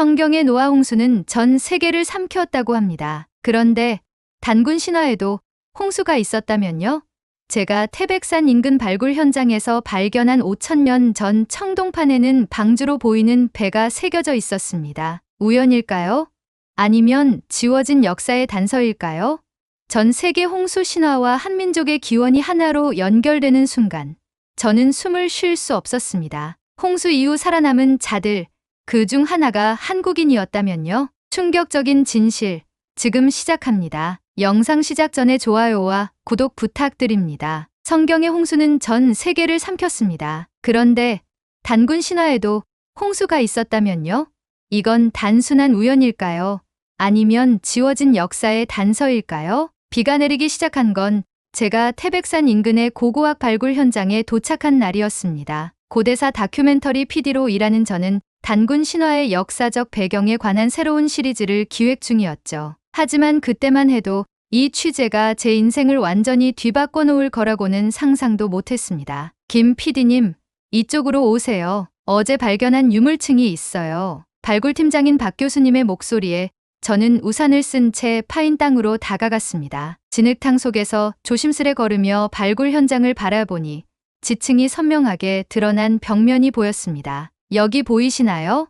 성경의 노아 홍수는 전 세계를 삼켰다고 합니다. 그런데 단군 신화에도 홍수가 있었다면요? 제가 태백산 인근 발굴 현장에서 발견한 5,000년 전 청동판에는 방주로 보이는 배가 새겨져 있었습니다. 우연일까요? 아니면 지워진 역사의 단서일까요? 전 세계 홍수 신화와 한민족의 기원이 하나로 연결되는 순간, 저는 숨을 쉴 수 없었습니다. 홍수 이후 살아남은 자들, 그 중 하나가 한국인이었다면요? 충격적인 진실, 지금 시작합니다. 영상 시작 전에 좋아요와 구독 부탁드립니다. 성경의 홍수는 전 세계를 삼켰습니다. 그런데 단군 신화에도 홍수가 있었다면요? 이건 단순한 우연일까요? 아니면 지워진 역사의 단서일까요? 비가 내리기 시작한 건 제가 태백산 인근의 고고학 발굴 현장에 도착한 날이었습니다. 고대사 다큐멘터리 PD로 일하는 저는 단군 신화의 역사적 배경에 관한 새로운 시리즈를 기획 중이었죠. 하지만 그때만 해도 이 취재가 제 인생을 완전히 뒤바꿔 놓을 거라고는 상상도 못했습니다. 김 PD님, 이쪽으로 오세요. 어제 발견한 유물층이 있어요. 발굴팀장인 박 교수님의 목소리에 저는 우산을 쓴 채 파인 땅으로 다가갔습니다. 진흙탕 속에서 조심스레 걸으며 발굴 현장을 바라보니 지층이 선명하게 드러난 벽면이 보였습니다. 여기 보이시나요?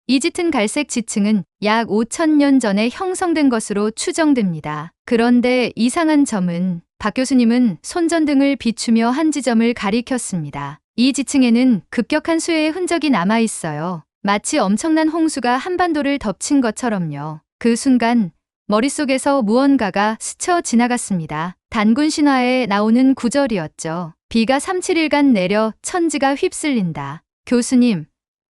이 짙은 갈색 지층은 약 5,000년 전에 형성된 것으로 추정됩니다. 그런데 이상한 점은 박 교수님은 손전등을 비추며 한 지점을 가리켰습니다. 이 지층에는 급격한 수해의 흔적이 남아 있어요. 마치 엄청난 홍수가 한반도를 덮친 것처럼요. 그 순간 머릿속에서 무언가가 스쳐 지나갔습니다. 단군 신화에 나오는 구절이었죠. 비가 3-7일간 내려 천지가 휩쓸린다. 교수님,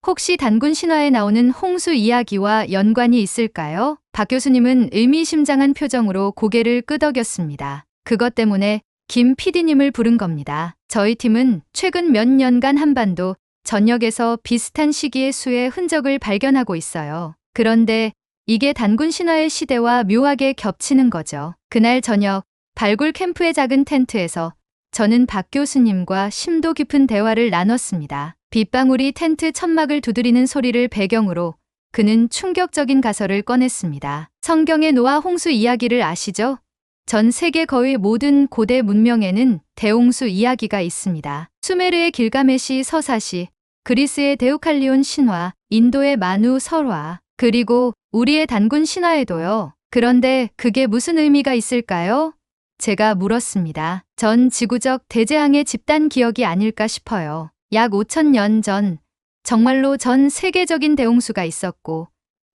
혹시 단군 신화에 나오는 홍수 이야기와 연관이 있을까요? 박 교수님은 의미심장한 표정으로 고개를 끄덕였습니다. 그것 때문에 김 PD님을 부른 겁니다. 저희 팀은 최근 몇 년간 한반도 전역에서 비슷한 시기의 수의 흔적을 발견하고 있어요. 그런데 이게 단군 신화의 시대와 묘하게 겹치는 거죠. 그날 저녁 발굴 캠프의 작은 텐트에서 저는 박 교수님과 심도 깊은 대화를 나눴습니다. 빗방울이 텐트 천막을 두드리는 소리를 배경으로 그는 충격적인 가설을 꺼냈습니다. 성경의 노아 홍수 이야기를 아시죠? 전 세계 거의 모든 고대 문명에는 대홍수 이야기가 있습니다. 수메르의 길가메시 서사시, 그리스의 데우칼리온 신화, 인도의 마누 설화, 그리고 우리의 단군 신화에도요. 그런데 그게 무슨 의미가 있을까요? 제가 물었습니다. 전 지구적 대재앙의 집단 기억이 아닐까 싶어요. 약 5,000년 전 정말로 전 세계적인 대홍수가 있었고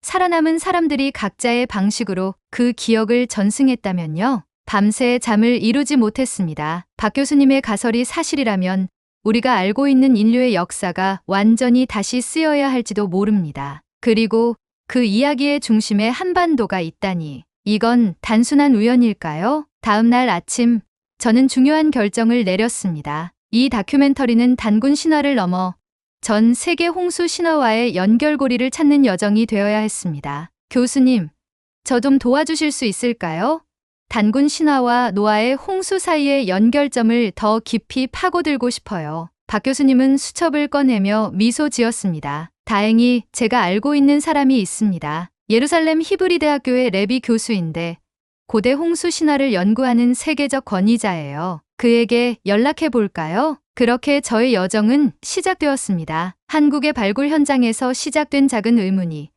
살아남은 사람들이 각자의 방식으로 그 기억을 전승했다면요. 밤새 잠을 이루지 못했습니다. 박 교수님의 가설이 사실이라면 우리가 알고 있는 인류의 역사가 완전히 다시 쓰여야 할지도 모릅니다. 그리고 그 이야기의 중심에 한반도가 있다니 이건 단순한 우연일까요? 다음 날 아침 저는 중요한 결정을 내렸습니다. 이 다큐멘터리는 단군 신화를 넘어 전 세계 홍수 신화와의 연결고리를 찾는 여정이 되어야 했습니다. 교수님, 저 좀 도와주실 수 있을까요? 단군 신화와 노아의 홍수 사이의 연결점을 더 깊이 파고들고 싶어요. 박 교수님은 수첩을 꺼내며 미소 지었습니다. 다행히 제가 알고 있는 사람이 있습니다. 예루살렘 히브리 대학교의 레비 교수인데 고대 홍수 신화를 연구하는 세계적 권위자예요. 그에게 연락해 볼까요? 그렇게 저의 여정은 시작되었습니다. 한국의 발굴 현장에서 시작된 작은 의문이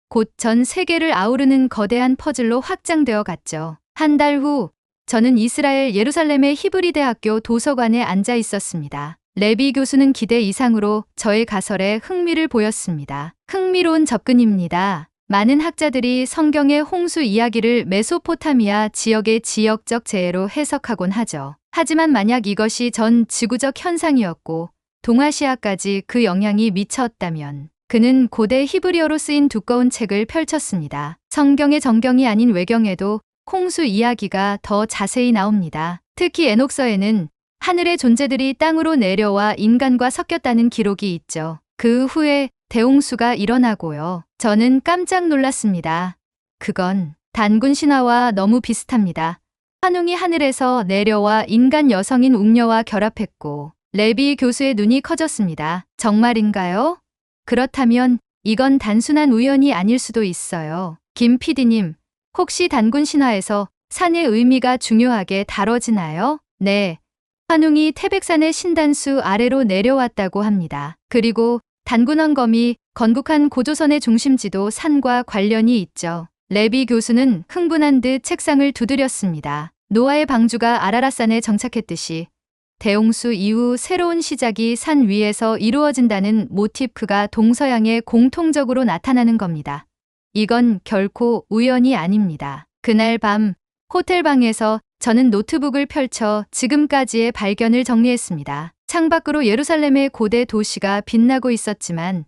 곧 전 세계를 아우르는 거대한 퍼즐로 확장되어 갔죠. 한 달 후 저는 이스라엘 예루살렘의 히브리 대학교 도서관에 앉아 있었습니다. 레비 교수는 기대 이상으로 저의 가설에 흥미를 보였습니다. 흥미로운 접근입니다. 많은 학자들이 성경의 홍수 이야기를 메소포타미아 지역의 지역적 재해로 해석하곤 하죠. 하지만 만약 이것이 전 지구적 현상이었고 동아시아까지 그 영향이 미쳤다면 그는 고대 히브리어로 쓰인 두꺼운 책을 펼쳤습니다. 성경의 정경이 아닌 외경에도 홍수 이야기가 더 자세히 나옵니다. 특히 에녹서에는 하늘의 존재들이 땅으로 내려와 인간과 섞였다는 기록이 있죠. 그 후에 대홍수가 일어나고요. 저는 깜짝 놀랐습니다. 그건 단군 신화와 너무 비슷합니다. 환웅이 하늘에서 내려와 인간 여성인 웅녀와 결합했고 레비 교수의 눈이 커졌습니다. 정말인가요? 그렇다면 이건 단순한 우연이 아닐 수도 있어요. 김 PD님, 혹시 단군 신화에서 산의 의미가 중요하게 다뤄지나요? 네. 환웅이 태백산의 신단수 아래로 내려왔다고 합니다. 그리고 단군왕검이 건국한 고조선의 중심지도 산과 관련이 있죠. 레비 교수는 흥분한 듯 책상을 두드렸습니다. 노아의 방주가 아라랏산에 정착했듯이 대홍수 이후 새로운 시작이 산 위에서 이루어진다는 모티프가 동서양에 공통적으로 나타나는 겁니다. 이건 결코 우연이 아닙니다. 그날 밤 호텔 방에서 저는 노트북을 펼쳐 지금까지의 발견을 정리했습니다. 창밖으로 예루살렘의 고대 도시가 빛나고 있었지만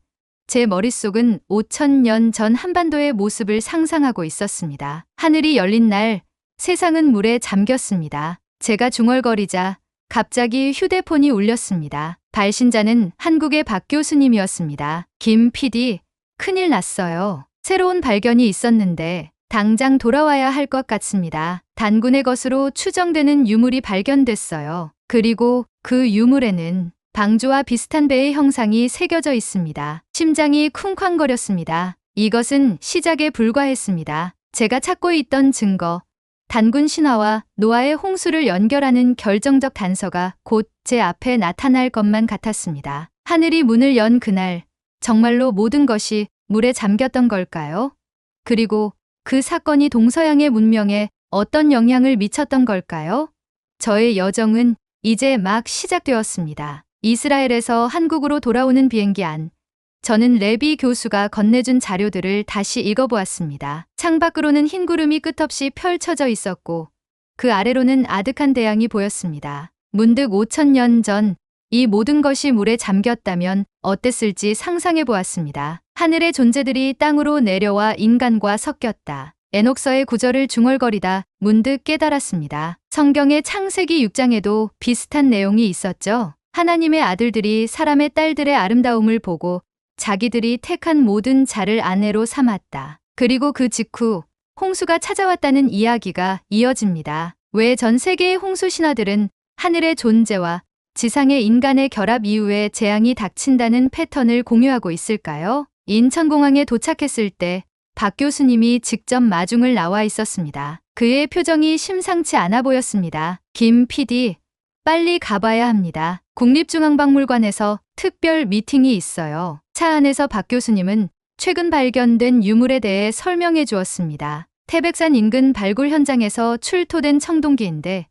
제 머릿속은 5000년 전 한반도의 모습을 상상하고 있었습니다. 하늘이 열린 날 세상은 물에 잠겼습니다. 제가 중얼거리자 갑자기 휴대폰이 울렸습니다. 발신자는 한국의 박 교수님이었습니다. 김 PD, 큰일 났어요. 새로운 발견이 있었는데 당장 돌아와야 할 것 같습니다. 단군의 것으로 추정되는 유물이 발견됐어요. 그리고 그 유물에는 방주와 비슷한 배의 형상이 새겨져 있습니다. 심장이 쿵쾅거렸습니다. 이것은 시작에 불과했습니다. 제가 찾고 있던 증거, 단군 신화와 노아의 홍수를 연결하는 결정적 단서가 곧 제 앞에 나타날 것만 같았습니다. 하늘이 문을 연 그날, 정말로 모든 것이 물에 잠겼던 걸까요? 그리고 그 사건이 동서양의 문명에 어떤 영향을 미쳤던 걸까요? 저의 여정은 이제 막 시작되었습니다. 이스라엘에서 한국으로 돌아오는 비행기 안. 저는 레비 교수가 건네준 자료들을 다시 읽어보았습니다. 창밖으로는 흰 구름이 끝없이 펼쳐져 있었고 그 아래로는 아득한 대양이 보였습니다. 문득 5000년 전 이 모든 것이 물에 잠겼다면 어땠을지 상상해 보았습니다. 하늘의 존재들이 땅으로 내려와 인간과 섞였다. 에녹서의 구절을 중얼거리다 문득 깨달았습니다. 성경의 창세기 6장에도 비슷한 내용이 있었죠. 하나님의 아들들이 사람의 딸들의 아름다움을 보고 자기들이 택한 모든 자를 아내로 삼았다. 그리고 그 직후 홍수가 찾아왔다는 이야기가 이어집니다. 왜 전 세계의 홍수 신화들은 하늘의 존재와 지상의 인간의 결합 이후에 재앙이 닥친다는 패턴을 공유하고 있을까요? 인천공항에 도착했을 때 박 교수님이 직접 마중을 나와 있었습니다. 그의 표정이 심상치 않아 보였습니다. 김 PD, 빨리 가봐야 합니다. 국립중앙박물관에서 특별 미팅이 있어요. 차 안에서 박 교수님은 최근 발견된 유물에 대해 설명해 주었습니다. 태백산 인근 발굴 현장에서 출토된 청동기인데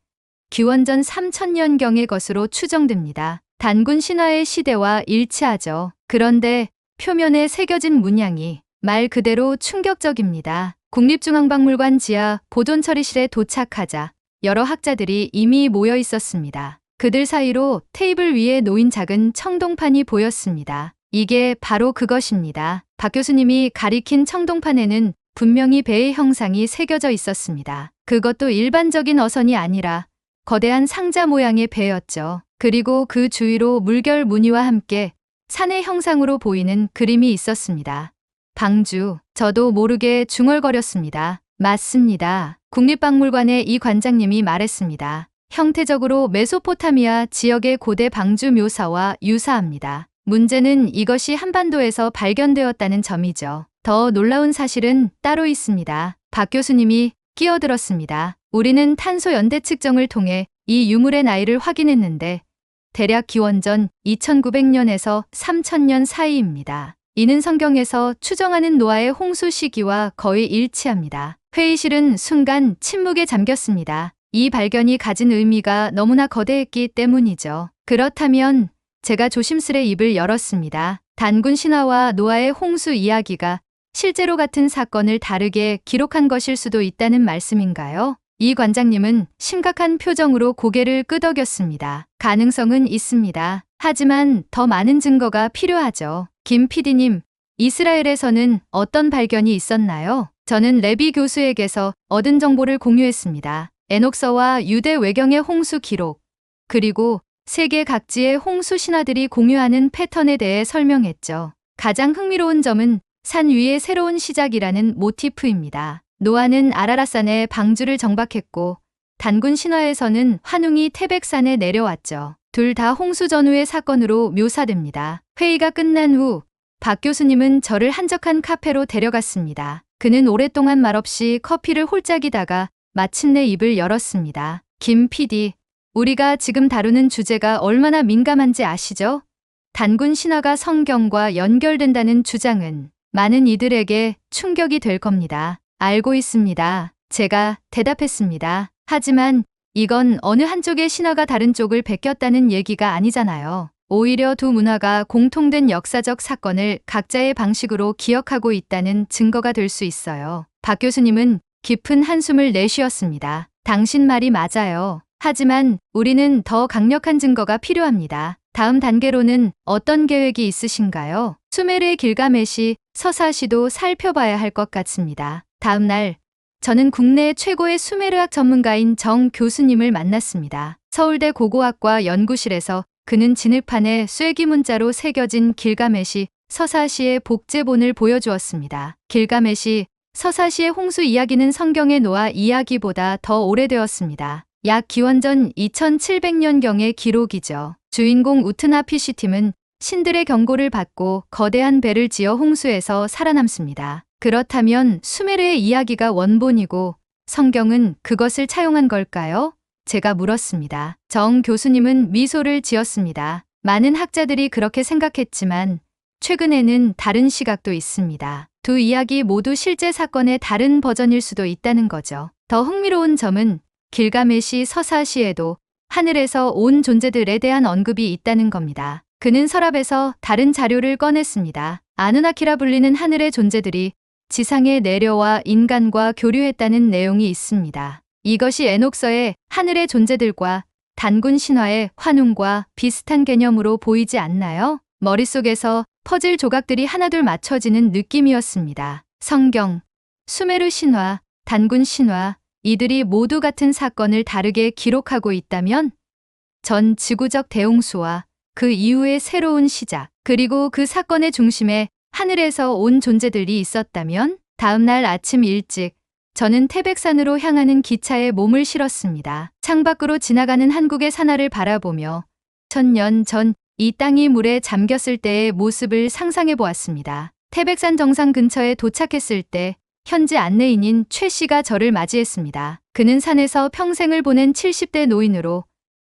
기원전 3000년경의 것으로 추정됩니다. 단군 신화의 시대와 일치하죠. 그런데 표면에 새겨진 문양이 말 그대로 충격적입니다. 국립중앙박물관 지하 보존처리실에 도착하자 여러 학자들이 이미 모여 있었습니다. 그들 사이로 테이블 위에 놓인 작은 청동판이 보였습니다. 이게 바로 그것입니다. 박 교수님이 가리킨 청동판에는 분명히 배의 형상이 새겨져 있었습니다. 그것도 일반적인 어선이 아니라 거대한 상자 모양의 배였죠. 그리고 그 주위로 물결 무늬와 함께 산의 형상으로 보이는 그림이 있었습니다. 방주, 저도 모르게 중얼거렸습니다. 맞습니다. 국립박물관의 이 관장님이 말했습니다. 형태적으로 메소포타미아 지역의 고대 방주 묘사와 유사합니다. 문제는 이것이 한반도에서 발견되었다는 점이죠. 더 놀라운 사실은 따로 있습니다. 박 교수님이 끼어들었습니다. 우리는 탄소 연대 측정을 통해 이 유물의 나이를 확인했는데 대략 기원전 2900년에서 3000년 사이입니다. 이는 성경에서 추정하는 노아의 홍수 시기와 거의 일치합니다. 회의실은 순간 침묵에 잠겼습니다. 이 발견이 가진 의미가 너무나 거대했기 때문이죠. 그렇다면 제가 조심스레 입을 열었습니다. 단군 신화와 노아의 홍수 이야기가 실제로 같은 사건을 다르게 기록한 것일 수도 있다는 말씀인가요? 이 관장님은 심각한 표정으로 고개를 끄덕였습니다. 가능성은 있습니다. 하지만 더 많은 증거가 필요하죠. 김 PD님, 이스라엘에서는 어떤 발견이 있었나요? 저는 레비 교수에게서 얻은 정보를 공유했습니다. 에녹서와 유대 외경의 홍수 기록, 그리고 세계 각지의 홍수 신화들이 공유하는 패턴에 대해 설명했죠. 가장 흥미로운 점은 산 위의 새로운 시작이라는 모티프입니다. 노아는 아라랏산에 방주를 정박했고 단군 신화에서는 환웅이 태백산에 내려왔죠. 둘 다 홍수 전후의 사건으로 묘사됩니다. 회의가 끝난 후 박 교수님은 저를 한적한 카페로 데려갔습니다. 그는 오랫동안 말없이 커피를 홀짝이다가 마침내 입을 열었습니다. 김 PD, 우리가 지금 다루는 주제가 얼마나 민감한지 아시죠? 단군 신화가 성경과 연결된다는 주장은 많은 이들에게 충격이 될 겁니다. 알고 있습니다. 제가 대답했습니다. 하지만 이건 어느 한쪽의 신화가 다른 쪽을 베꼈다는 얘기가 아니잖아요. 오히려 두 문화가 공통된 역사적 사건을 각자의 방식으로 기억하고 있다는 증거가 될 수 있어요. 박 교수님은 깊은 한숨을 내쉬었습니다. 당신 말이 맞아요. 하지만 우리는 더 강력한 증거가 필요합니다. 다음 단계로는 어떤 계획이 있으신가요? 수메르의 길가메시, 서사시도 살펴봐야 할 것 같습니다. 다음 날 저는 국내 최고의 수메르학 전문가인 정 교수님을 만났습니다. 서울대 고고학과 연구실에서 그는 진흙판에 쐐기 문자로 새겨진 길가메시, 서사시의 복제본을 보여주었습니다. 길가메시, 서사시의 홍수 이야기는 성경의 노아 이야기보다 더 오래되었습니다. 약 기원전 2700년경의 기록이죠. 주인공 우트나피시팀은 신들의 경고를 받고 거대한 배를 지어 홍수에서 살아남습니다. 그렇다면 수메르의 이야기가 원본이고 성경은 그것을 차용한 걸까요? 제가 물었습니다. 정 교수님은 미소를 지었습니다. 많은 학자들이 그렇게 생각했지만 최근에는 다른 시각도 있습니다. 두 이야기 모두 실제 사건의 다른 버전일 수도 있다는 거죠. 더 흥미로운 점은 길가메시 서사시에도 하늘에서 온 존재들에 대한 언급이 있다는 겁니다. 그는 서랍에서 다른 자료를 꺼냈습니다. 아누나키라 불리는 하늘의 존재들이 지상에 내려와 인간과 교류했다는 내용이 있습니다. 이것이 에녹서의 하늘의 존재들과 단군 신화의 환웅과 비슷한 개념으로 보이지 않나요? 머릿속에서 퍼즐 조각들이 하나둘 맞춰지는 느낌이었습니다. 성경, 수메르 신화, 단군 신화, 이들이 모두 같은 사건을 다르게 기록하고 있다면 전 지구적 대홍수와 그 이후의 새로운 시작, 그리고 그 사건의 중심에 하늘에서 온 존재들이 있었다면 다음 날 아침 일찍 저는 태백산으로 향하는 기차에 몸을 실었습니다. 창밖으로 지나가는 한국의 산하를 바라보며 1000년 전 이 땅이 물에 잠겼을 때의 모습을 상상해 보았습니다. 태백산 정상 근처에 도착했을 때 현지 안내인인 최 씨가 저를 맞이했습니다. 그는 산에서 평생을 보낸 70대 노인으로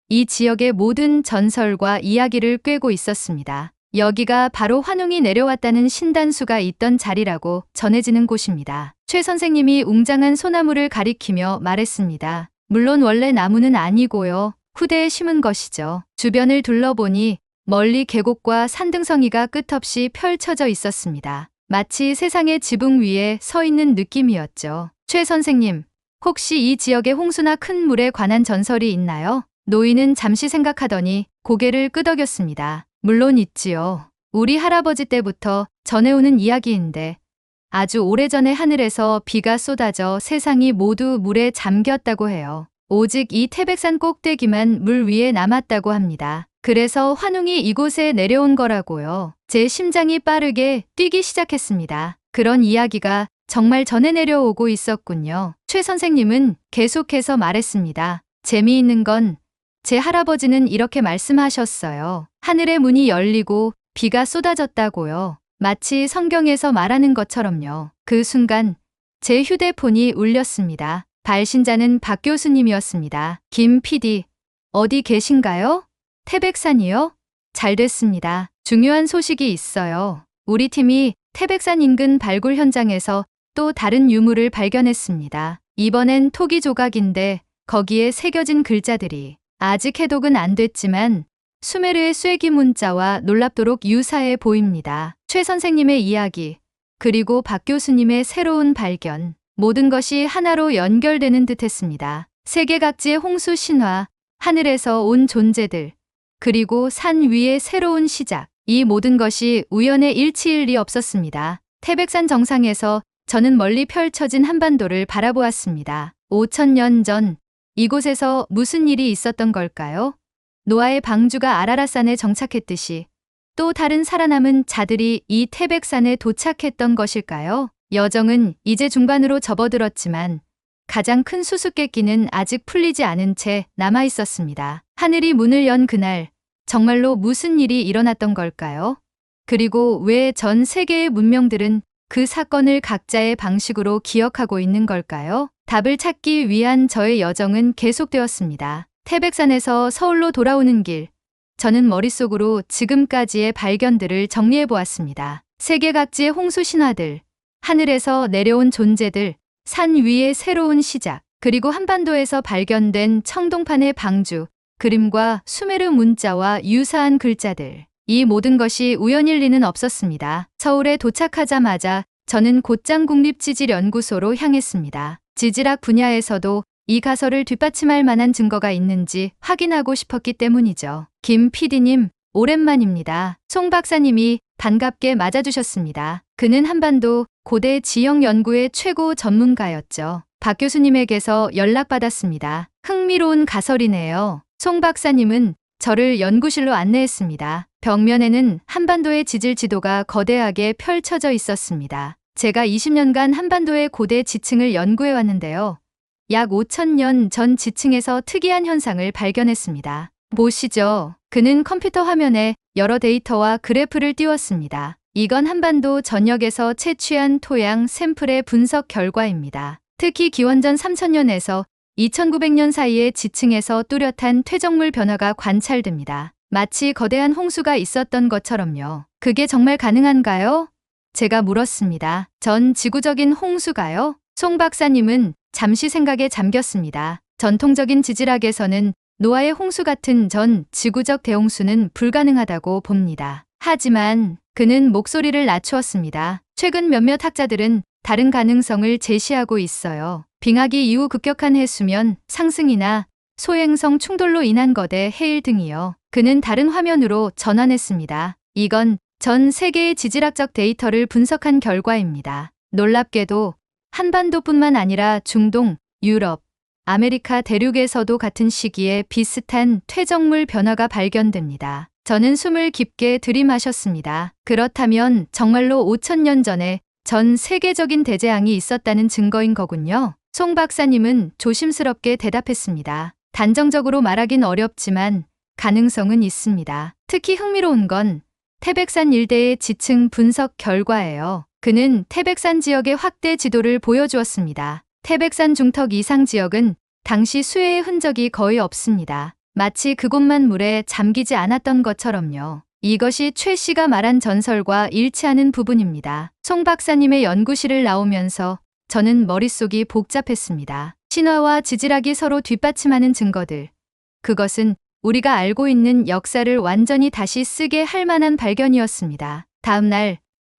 이 지역의 모든 전설과 이야기를 꿰고 있었습니다. 여기가 바로 환웅이 내려왔다는 신단수가 있던 자리라고 전해지는 곳입니다. 최 선생님이 웅장한 소나무를 가리키며 말했습니다. 물론 원래 나무는 아니고요. 후대에 심은 것이죠. 주변을 둘러보니 멀리 계곡과 산등성이가 끝없이 펼쳐져 있었습니다. 마치 세상의 지붕 위에 서 있는 느낌이었죠. 최 선생님, 혹시 이 지역에 홍수나 큰 물에 관한 전설이 있나요? 노인은 잠시 생각하더니 고개를 끄덕였습니다. 물론 있지요. 우리 할아버지 때부터 전해오는 이야기인데 아주 오래전에 하늘에서 비가 쏟아져 세상이 모두 물에 잠겼다고 해요. 오직 이 태백산 꼭대기만 물 위에 남았다고 합니다. 그래서 환웅이 이곳에 내려온 거라고요. 제 심장이 빠르게 뛰기 시작했습니다. 그런 이야기가 정말 전해 내려오고 있었군요. 최 선생님은 계속해서 말했습니다. 재미있는 건 제 할아버지는 이렇게 말씀하셨어요. 하늘의 문이 열리고 비가 쏟아졌다고요. 마치 성경에서 말하는 것처럼요. 그 순간 제 휴대폰이 울렸습니다. 발신자는 박 교수님이었습니다. 김 PD, 어디 계신가요? 태백산이요? 잘 됐습니다. 중요한 소식이 있어요. 우리 팀이 태백산 인근 발굴 현장에서 또 다른 유물을 발견했습니다. 이번엔 토기 조각인데 거기에 새겨진 글자들이 아직 해독은 안 됐지만 수메르의 쐐기 문자와 놀랍도록 유사해 보입니다. 최 선생님의 이야기, 그리고 박 교수님의 새로운 발견, 모든 것이 하나로 연결되는 듯했습니다. 세계 각지의 홍수 신화, 하늘에서 온 존재들, 그리고 산 위의 새로운 시작, 이 모든 것이 우연의 일치일 리 없었습니다. 태백산 정상에서 저는 멀리 펼쳐진 한반도를 바라보았습니다. 5000년 전 이곳에서 무슨 일이 있었던 걸까요? 노아의 방주가 아라랏산에 정착했듯이 또 다른 살아남은 자들이 이 태백산에 도착했던 것일까요? 여정은 이제 중반으로 접어들었지만 가장 큰 수수께끼는 아직 풀리지 않은 채 남아 있었습니다. 하늘이 문을 연 그날 정말로 무슨 일이 일어났던 걸까요? 그리고 왜 전 세계의 문명들은 그 사건을 각자의 방식으로 기억하고 있는 걸까요? 답을 찾기 위한 저의 여정은 계속되었습니다. 태백산에서 서울로 돌아오는 길, 저는 머릿속으로 지금까지의 발견들을 정리해 보았습니다. 세계 각지의 홍수 신화들, 하늘에서 내려온 존재들, 산 위의 새로운 시작, 그리고 한반도에서 발견된 청동판의 방주, 그림과 수메르 문자와 유사한 글자들. 이 모든 것이 우연일 리는 없었습니다. 서울에 도착하자마자 저는 곧장 국립지질연구소로 향했습니다. 지질학 분야에서도 이 가설을 뒷받침할 만한 증거가 있는지 확인하고 싶었기 때문이죠. 김 PD님, 오랜만입니다. 송 박사님이 반갑게 맞아주셨습니다. 그는 한반도 고대 지형 연구의 최고 전문가였죠. 박 교수님에게서 연락받았습니다. 흥미로운 가설이네요. 송 박사님은 저를 연구실로 안내했습니다. 벽면에는 한반도의 지질 지도가 거대하게 펼쳐져 있었습니다. 제가 20년간 한반도의 고대 지층을 연구해 왔는데요. 약 5,000년 전 지층에서 특이한 현상을 발견했습니다. 보시죠. 그는 컴퓨터 화면에 여러 데이터와 그래프를 띄웠습니다. 이건 한반도 전역에서 채취한 토양 샘플의 분석 결과입니다. 특히 기원전 3000년에서 2900년 사이의 지층에서 뚜렷한 퇴적물 변화가 관찰됩니다. 마치 거대한 홍수가 있었던 것처럼요. 그게 정말 가능한가요? 제가 물었습니다. 전 지구적인 홍수가요? 송 박사님은 잠시 생각에 잠겼습니다. 전통적인 지질학에서는 노아의 홍수 같은 전 지구적 대홍수는 불가능하다고 봅니다. 하지만 그는 목소리를 낮추었습니다. 최근 몇몇 학자들은 다른 가능성을 제시하고 있어요. 빙하기 이후 급격한 해수면 상승이나 소행성 충돌로 인한 거대 해일 등이요. 그는 다른 화면으로 전환했습니다. 이건 전 세계의 지질학적 데이터를 분석한 결과입니다. 놀랍게도 한반도뿐만 아니라 중동, 유럽, 아메리카 대륙에서도 같은 시기에 비슷한 퇴적물 변화가 발견됩니다. 저는 숨을 깊게 들이마셨습니다. 그렇다면 정말로 5,000년 전에 전 세계적인 대재앙이 있었다는 증거인 거군요. 송 박사님은 조심스럽게 대답했습니다. 단정적으로 말하긴 어렵지만 가능성은 있습니다. 특히 흥미로운 건 태백산 일대의 지층 분석 결과예요. 그는 태백산 지역의 확대 지도를 보여주었습니다. 태백산 중턱 이상 지역은 당시 수해의 흔적이 거의 없습니다. 마치 그곳만 물에 잠기지 않았던 것처럼요. 이것이 최 씨가 말한 전설과 일치하는 부분입니다. 송 박사님의 연구실을 나오면서 저는 머릿속이 복잡했습니다. 신화와 지질학이 서로 뒷받침하는 증거들. 그것은 우리가 알고 있는 역사를 완전히 다시 쓰게 할 만한 발견이었습니다. 다음 날,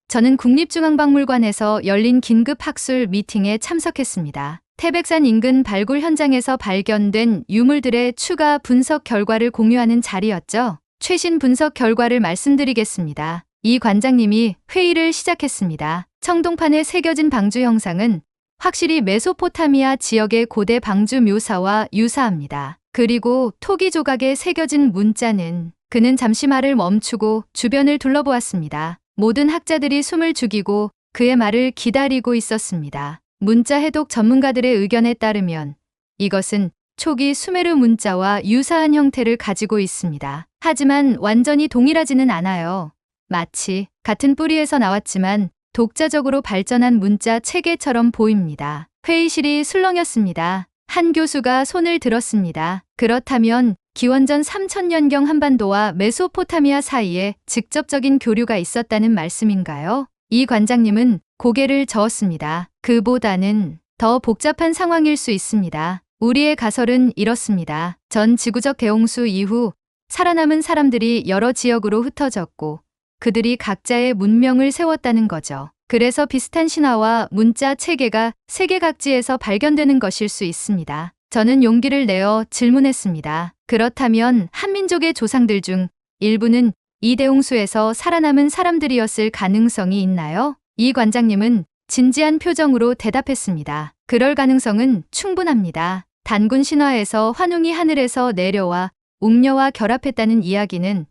저는 국립중앙박물관에서 열린 긴급 학술 미팅에 참석했습니다. 태백산 인근 발굴 현장에서 발견된 유물들의 추가 분석 결과를 공유하는 자리였죠. 최신 분석 결과를 말씀드리겠습니다. 이 관장님이 회의를 시작했습니다. 청동판에 새겨진 방주 형상은 확실히 메소포타미아 지역의 고대 방주 묘사와 유사합니다. 그리고 토기 조각에 새겨진 문자는 그는 잠시 말을 멈추고 주변을 둘러보았습니다. 모든 학자들이 숨을 죽이고 그의 말을 기다리고 있었습니다. 문자 해독 전문가들의 의견에 따르면 이것은 초기 수메르 문자와 유사한 형태를 가지고 있습니다. 하지만 완전히 동일하지는 않아요. 마치 같은 뿌리에서 나왔지만 독자적으로 발전한 문자 체계처럼 보입니다. 회의실이 술렁였습니다. 한 교수가 손을 들었습니다. 그렇다면 기원전 3000년경 한반도와 메소포타미아 사이에 직접적인 교류가 있었다는 말씀인가요? 이 관장님은 고개를 저었습니다. 그보다는 더 복잡한 상황일 수 있습니다. 우리의 가설은 이렇습니다. 전 지구적 대홍수 이후 살아남은 사람들이 여러 지역으로 흩어졌고 그들이 각자의 문명을 세웠다는 거죠. 그래서 비슷한 신화와 문자 체계가 세계 각지에서 발견되는 것일 수 있습니다. 저는 용기를 내어 질문했습니다. 그렇다면 한민족의 조상들 중 일부는 이 대홍수에서 살아남은 사람들이었을 가능성이 있나요? 이 관장님은 진지한 표정으로 대답했습니다. 그럴 가능성은 충분합니다. 단군 신화에서 환웅이 하늘에서 내려와 웅녀와 결합했다는 이야기는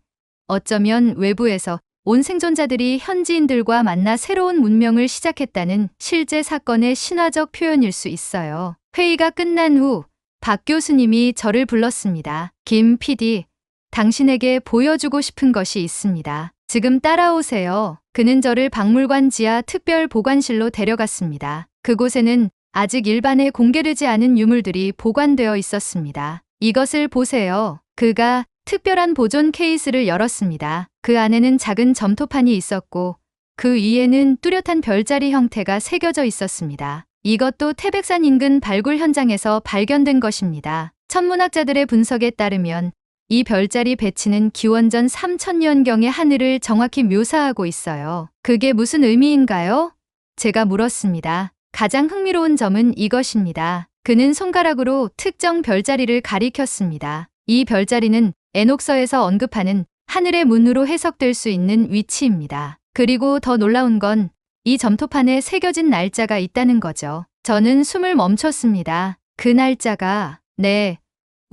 어쩌면 외부에서 온 생존자들이 현지인들과 만나 새로운 문명을 시작했다는 실제 사건의 신화적 표현일 수 있어요. 회의가 끝난 후 박 교수님이 저를 불렀습니다. 김 PD, 당신에게 보여주고 싶은 것이 있습니다. 지금 따라오세요. 그는 저를 박물관 지하 특별 보관실로 데려갔습니다. 그곳에는 아직 일반에 공개되지 않은 유물들이 보관되어 있었습니다. 이것을 보세요. 그가 특별한 보존 케이스를 열었습니다. 그 안에는 작은 점토판이 있었고 그 위에는 뚜렷한 별자리 형태가 새겨져 있었습니다. 이것도 태백산 인근 발굴 현장에서 발견된 것입니다. 천문학자들의 분석에 따르면 이 별자리 배치는 기원전 3000년경의 하늘을 정확히 묘사하고 있어요. 그게 무슨 의미인가요? 제가 물었습니다. 가장 흥미로운 점은 이것입니다. 그는 손가락으로 특정 별자리를 가리켰습니다. 이 별자리는 에녹서에서 언급하는 하늘의 문으로 해석될 수 있는 위치입니다. 그리고 더 놀라운 건 이 점토판에 새겨진 날짜가 있다는 거죠. 저는 숨을 멈췄습니다. 그 날짜가, 네,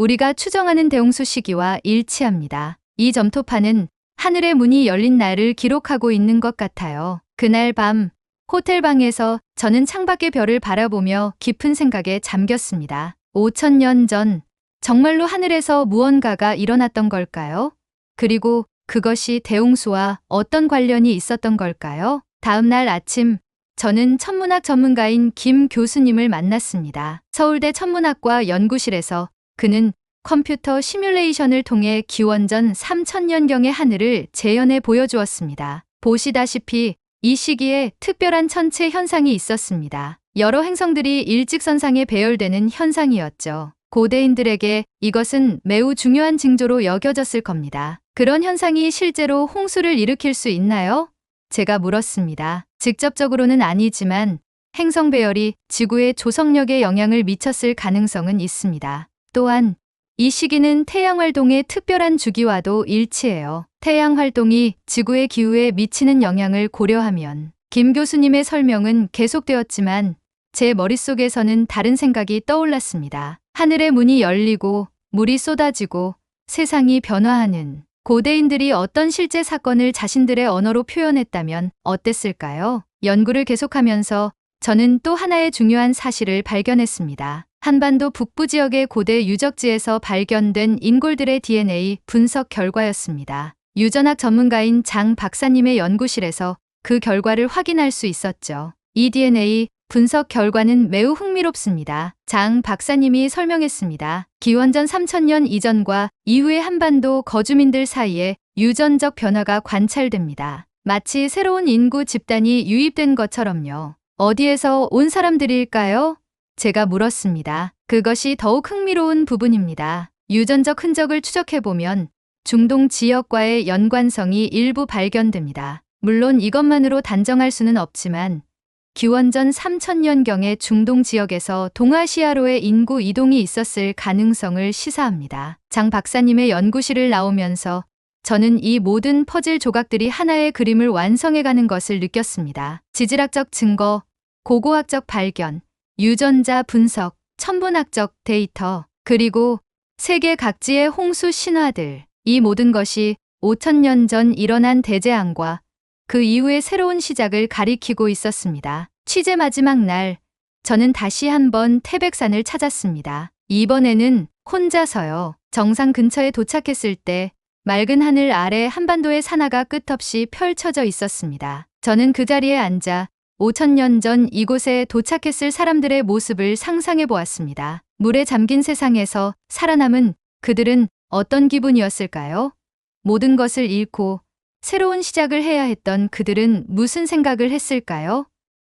우리가 추정하는 대홍수 시기와 일치합니다. 이 점토판은 하늘의 문이 열린 날을 기록하고 있는 것 같아요. 그날 밤 호텔 방에서 저는 창밖의 별을 바라보며 깊은 생각에 잠겼습니다. 5000년 전 정말로 하늘에서 무언가가 일어났던 걸까요? 그리고 그것이 대홍수와 어떤 관련이 있었던 걸까요? 다음 날 아침 저는 천문학 전문가인 김 교수님을 만났습니다. 서울대 천문학과 연구실에서 그는 컴퓨터 시뮬레이션을 통해 기원전 3000년경의 하늘을 재현해 보여주었습니다. 보시다시피 이 시기에 특별한 천체 현상이 있었습니다. 여러 행성들이 일직선상에 배열되는 현상이었죠. 고대인들에게 이것은 매우 중요한 징조로 여겨졌을 겁니다. 그런 현상이 실제로 홍수를 일으킬 수 있나요? 제가 물었습니다. 직접적으로는 아니지만 행성 배열이 지구의 조성력에 영향을 미쳤을 가능성은 있습니다. 또한 이 시기는 태양 활동의 특별한 주기와도 일치해요. 태양 활동이 지구의 기후에 미치는 영향을 고려하면 김 교수님의 설명은 계속되었지만 제 머릿속에서는 다른 생각이 떠올랐습니다. 하늘의 문이 열리고 물이 쏟아지고 세상이 변화하는 고대인들이 어떤 실제 사건을 자신들의 언어로 표현했다면 어땠을까요? 연구를 계속하면서 저는 또 하나의 중요한 사실을 발견했습니다. 한반도 북부 지역의 고대 유적지에서 발견된 인골들의 DNA 분석 결과였습니다. 유전학 전문가인 장 박사님의 연구실에서 그 결과를 확인할 수 있었죠. 이 DNA 분석 결과는 매우 흥미롭습니다. 장 박사님이 설명했습니다. 기원전 3000년 이전과 이후의 한반도 거주민들 사이에 유전적 변화가 관찰됩니다. 마치 새로운 인구 집단이 유입된 것처럼요. 어디에서 온 사람들일까요? 제가 물었습니다. 그것이 더욱 흥미로운 부분입니다. 유전적 흔적을 추적해보면 중동 지역과의 연관성이 일부 발견됩니다. 물론 이것만으로 단정할 수는 없지만 기원전 3000년경의 중동 지역에서 동아시아로의 인구 이동이 있었을 가능성을 시사합니다. 장 박사님의 연구실을 나오면서 저는 이 모든 퍼즐 조각들이 하나의 그림을 완성해가는 것을 느꼈습니다. 지질학적 증거, 고고학적 발견, 유전자 분석, 천문학적 데이터, 그리고 세계 각지의 홍수 신화들. 이 모든 것이 5000년 전 일어난 대재앙과 그 이후의 새로운 시작을 가리키고 있었습니다. 취재 마지막 날, 저는 다시 한번 태백산을 찾았습니다. 이번에는 혼자서요. 정상 근처에 도착했을 때 맑은 하늘 아래 한반도의 산하가 끝없이 펼쳐져 있었습니다. 저는 그 자리에 앉아 5000년 전 이곳에 도착했을 사람들의 모습을 상상해 보았습니다. 물에 잠긴 세상에서 살아남은 그들은 어떤 기분이었을까요? 모든 것을 잃고 새로운 시작을 해야 했던 그들은 무슨 생각을 했을까요?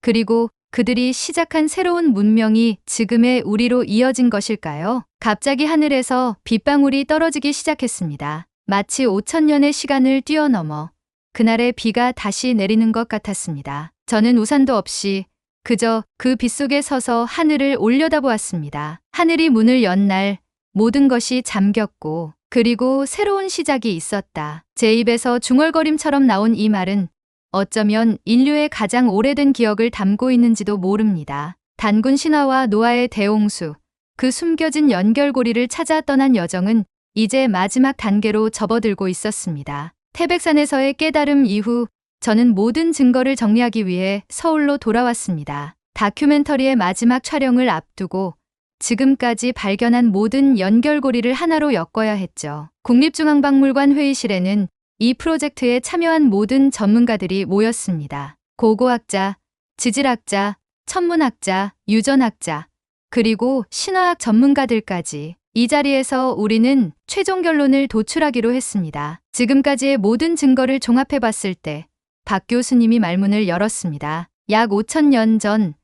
그리고 그들이 시작한 새로운 문명이 지금의 우리로 이어진 것일까요? 갑자기 하늘에서 빗방울이 떨어지기 시작했습니다. 마치 5000년의 시간을 뛰어넘어 그날의 비가 다시 내리는 것 같았습니다. 저는 우산도 없이 그저 그 빗속에 서서 하늘을 올려다보았습니다. 하늘이 문을 연 날 모든 것이 잠겼고 그리고 새로운 시작이 있었다. 제 입에서 중얼거림처럼 나온 이 말은 어쩌면 인류의 가장 오래된 기억을 담고 있는지도 모릅니다. 단군 신화와 노아의 대홍수, 그 숨겨진 연결고리를 찾아 떠난 여정은 이제 마지막 단계로 접어들고 있었습니다. 태백산에서의 깨달음 이후 저는 모든 증거를 정리하기 위해 서울로 돌아왔습니다. 다큐멘터리의 마지막 촬영을 앞두고 지금까지 발견한 모든 연결고리를 하나로 엮어야 했죠. 국립중앙박물관 회의실에는 이 프로젝트에 참여한 모든 전문가들이 모였습니다. 고고학자, 지질학자, 천문학자, 유전학자, 그리고 신화학 전문가들까지. 이 자리에서 우리는 최종 결론을 도출하기로 했습니다. 지금까지의 모든 증거를 종합해 봤을 때 박 교수님이 말문을 열었습니다. 약 5,000년 전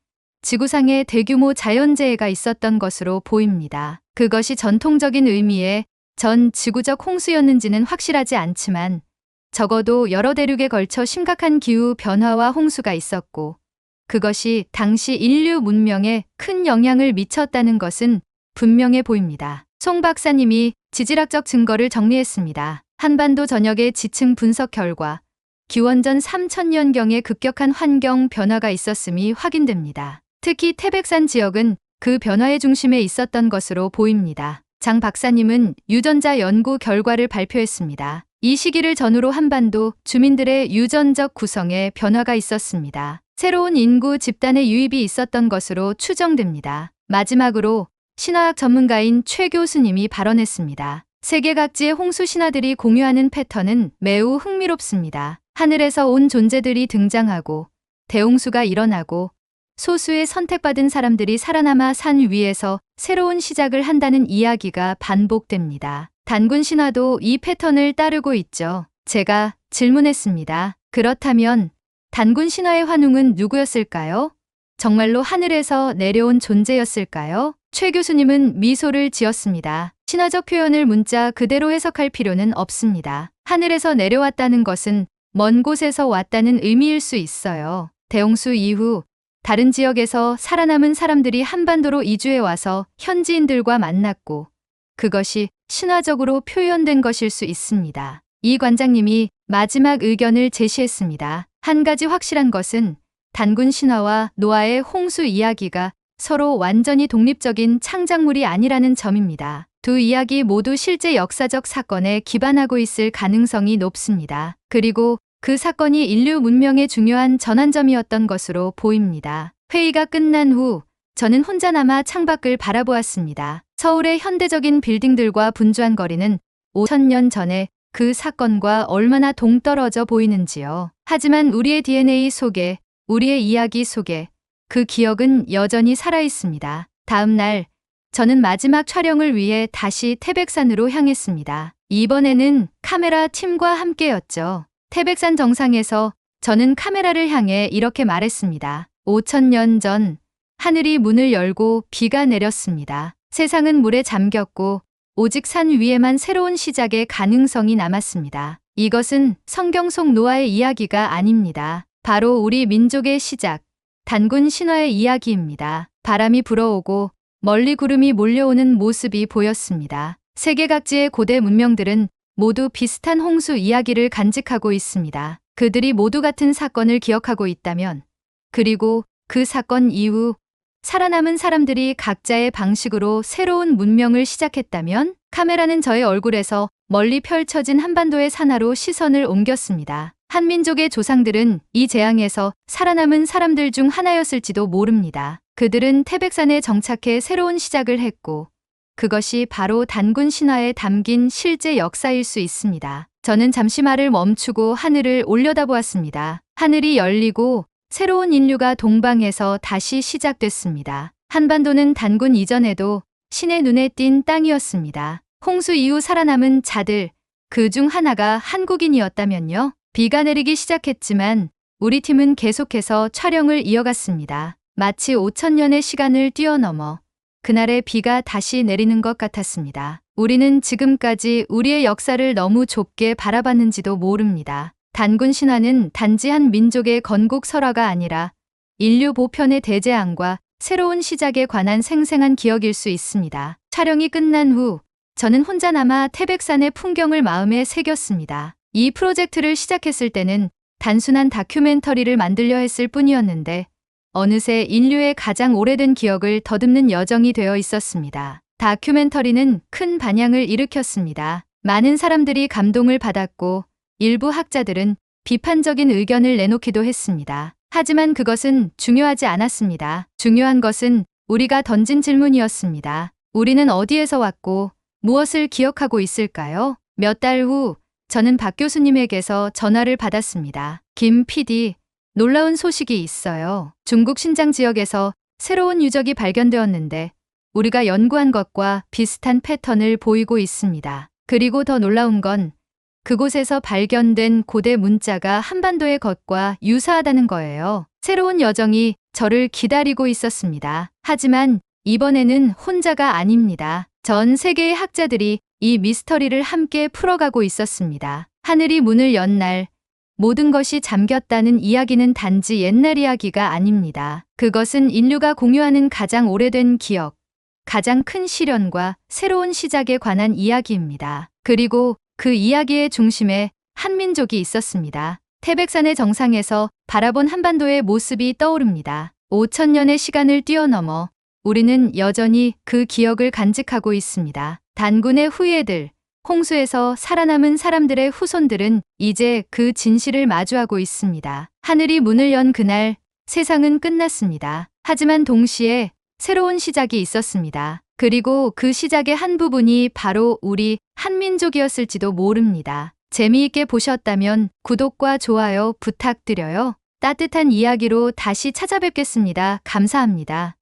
지구상에 대규모 자연재해가 있었던 것으로 보입니다. 그것이 전통적인 의미의 전 지구적 홍수였는지는 확실하지 않지만 적어도 여러 대륙에 걸쳐 심각한 기후 변화와 홍수가 있었고 그것이 당시 인류 문명에 큰 영향을 미쳤다는 것은 분명해 보입니다. 송 박사님이 지질학적 증거를 정리했습니다. 한반도 전역의 지층 분석 결과 기원전 3,000년경에 급격한 환경 변화가 있었음이 확인됩니다. 특히 태백산 지역은 그 변화의 중심에 있었던 것으로 보입니다. 장 박사님은 유전자 연구 결과를 발표했습니다. 이 시기를 전후로 한반도 주민들의 유전적 구성에 변화가 있었습니다. 새로운 인구 집단의 유입이 있었던 것으로 추정됩니다. 마지막으로 신화학 전문가인 최 교수님이 발언했습니다. 세계 각지의 홍수 신화들이 공유하는 패턴은 매우 흥미롭습니다. 하늘에서 온 존재들이 등장하고 대홍수가 일어나고 소수의 선택받은 사람들이 살아남아 산 위에서 새로운 시작을 한다는 이야기가 반복됩니다. 단군 신화도 이 패턴을 따르고 있죠. 제가 질문했습니다. 그렇다면 단군 신화의 환웅은 누구였을까요? 정말로 하늘에서 내려온 존재였을까요? 최 교수님은 미소를 지었습니다. 신화적 표현을 문자 그대로 해석할 필요는 없습니다. 하늘에서 내려왔다는 것은 먼 곳에서 왔다는 의미일 수 있어요. 대홍수 이후 다른 지역에서 살아남은 사람들이 한반도로 이주해 와서 현지인들과 만났고 그것이 신화적으로 표현된 것일 수 있습니다. 이 관장님이 마지막 의견을 제시했습니다. 한 가지 확실한 것은 단군 신화와 노아의 홍수 이야기가 서로 완전히 독립적인 창작물이 아니라는 점입니다. 두 이야기 모두 실제 역사적 사건에 기반하고 있을 가능성이 높습니다. 그리고 그 사건이 인류 문명의 중요한 전환점이었던 것으로 보입니다. 회의가 끝난 후 저는 혼자 남아 창밖을 바라보았습니다. 서울의 현대적인 빌딩들과 분주한 거리는 5,000년 전에 그 사건과 얼마나 동떨어져 보이는지요. 하지만 우리의 DNA 속에, 우리의 이야기 속에 그 기억은 여전히 살아있습니다. 다음 날 저는 마지막 촬영을 위해 다시 태백산으로 향했습니다. 이번에는 카메라 팀과 함께였죠. 태백산 정상에서 저는 카메라를 향해 이렇게 말했습니다. 5,000년 전 하늘이 문을 열고 비가 내렸습니다. 세상은 물에 잠겼고 오직 산 위에만 새로운 시작의 가능성이 남았습니다. 이것은 성경 속 노아의 이야기가 아닙니다. 바로 우리 민족의 시작, 단군 신화의 이야기입니다. 바람이 불어오고 멀리 구름이 몰려오는 모습이 보였습니다. 세계 각지의 고대 문명들은 모두 비슷한 홍수 이야기를 간직하고 있습니다. 그들이 모두 같은 사건을 기억하고 있다면, 그리고 그 사건 이후 살아남은 사람들이 각자의 방식으로 새로운 문명을 시작했다면, 카메라는 저의 얼굴에서 멀리 펼쳐진 한반도의 산하로 시선을 옮겼습니다. 한민족의 조상들은 이 재앙에서 살아남은 사람들 중 하나였을지도 모릅니다. 그들은 태백산에 정착해 새로운 시작을 했고 그것이 바로 단군 신화에 담긴 실제 역사일 수 있습니다. 저는 잠시 말을 멈추고 하늘을 올려다보았습니다. 하늘이 열리고 새로운 인류가 동방에서 다시 시작됐습니다. 한반도는 단군 이전에도 신의 눈에 띈 땅이었습니다. 홍수 이후 살아남은 자들, 그 중 하나가 한국인이었다면요. 비가 내리기 시작했지만 우리 팀은 계속해서 촬영을 이어갔습니다. 마치 5,000년의 시간을 뛰어넘어 그날의 비가 다시 내리는 것 같았습니다. 우리는 지금까지 우리의 역사를 너무 좁게 바라봤는지도 모릅니다. 단군 신화는 단지 한 민족의 건국 설화가 아니라 인류 보편의 대재앙과 새로운 시작에 관한 생생한 기억일 수 있습니다. 촬영이 끝난 후 저는 혼자 남아 태백산의 풍경을 마음에 새겼습니다. 이 프로젝트를 시작했을 때는 단순한 다큐멘터리를 만들려 했을 뿐이었는데 어느새 인류의 가장 오래된 기억을 더듬는 여정이 되어 있었습니다. 다큐멘터리는 큰 반향을 일으켰습니다. 많은 사람들이 감동을 받았고 일부 학자들은 비판적인 의견을 내놓기도 했습니다. 하지만 그것은 중요하지 않았습니다. 중요한 것은 우리가 던진 질문이었습니다. 우리는 어디에서 왔고 무엇을 기억하고 있을까요? 몇 달 후 저는 박 교수님에게서 전화를 받았습니다. 김 PD, 놀라운 소식이 있어요. 중국 신장 지역에서 새로운 유적이 발견되었는데 우리가 연구한 것과 비슷한 패턴을 보이고 있습니다. 그리고 더 놀라운 건 그곳에서 발견된 고대 문자가 한반도의 것과 유사하다는 거예요. 새로운 여정이 저를 기다리고 있었습니다. 하지만 이번에는 혼자가 아닙니다. 전 세계의 학자들이 이 미스터리를 함께 풀어가고 있었습니다. 하늘이 문을 연 날 모든 것이 잠겼다는 이야기는 단지 옛날 이야기가 아닙니다. 그것은 인류가 공유하는 가장 오래된 기억, 가장 큰 시련과 새로운 시작에 관한 이야기입니다. 그리고 그 이야기의 중심에 한민족이 있었습니다. 태백산의 정상에서 바라본 한반도의 모습이 떠오릅니다. 5,000년의 시간을 뛰어넘어 우리는 여전히 그 기억을 간직하고 있습니다. 단군의 후예들, 홍수에서 살아남은 사람들의 후손들은 이제 그 진실을 마주하고 있습니다. 하늘이 문을 연 그날 세상은 끝났습니다. 하지만 동시에 새로운 시작이 있었습니다. 그리고 그 시작의 한 부분이 바로 우리 한민족이었을지도 모릅니다. 재미있게 보셨다면 구독과 좋아요 부탁드려요. 따뜻한 이야기로 다시 찾아뵙겠습니다. 감사합니다.